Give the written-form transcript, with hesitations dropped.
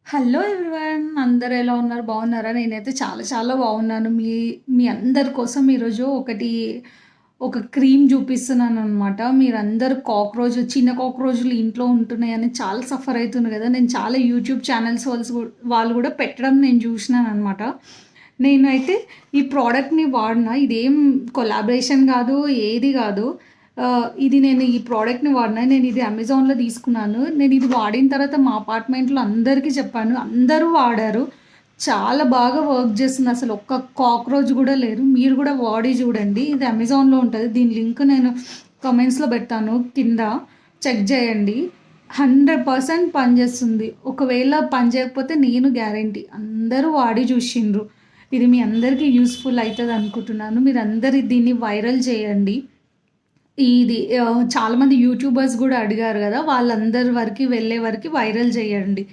Hello everyone. అందరూ ఎలా ఉన్నారు? బాగున్నారా? నేనైతే చాలా చాలా బాగున్నాను. మీ మీ అందరి కోసం ఈరోజు ఒక క్రీమ్ చూపిస్తున్నాననమాట. మీరందరూ చిన్న కాక్రోచ్‌లు ఇంట్లో ఉంటున్నాయని చాలా సఫర్ అయితున్నారు కదా! నేను చాలా యూట్యూబ్ ఛానల్స్ వాళ్ళు కూడా పెట్టడం నేను చూసినాననమాట. నేనైతే ఈ ప్రోడక్ట్‌ని వాడినా. ఇదేం కొలాబరేషన్ కాదు, ఏది కాదు. నేను ఈ ప్రోడక్ట్‌ని వాడినా. నేను ఇది అమెజాన్‌లో తీసుకున్నాను. నేను ఇది వాడిన తర్వాత మా అపార్ట్మెంట్‌లో అందరికీ చెప్పాను. అందరూ వాడారు. చాలా బాగా వర్క్ చేస్తుంది. అసలు ఒక్క కాక్రోచ్ కూడా లేరు. మీరు కూడా వాడి చూడండి. ఇది అమెజాన్‌లో ఉంటది. దీని లింక్ నేను కామెంట్స్‌లో పెడతాను కింద. చెక్ చేయండి. 100% పనిచేస్తుంది. ఒకవేళ పని చేయకపోతే నేను గ్యారంటీ. అందరూ వాడి చూషిండ్రు. ఇది మీ అందరికీ యూజ్‌ఫుల్ అయితది అనుకుంటున్నాను. మీరందరూ దీన్ని వైరల్ చేయండి. చాలామంది యూట్యూబర్స్ గూడా అడిగారు గదా! వాళ్ళందరి వరకి వెళ్ళే వరకి వైరల్ చేయండి.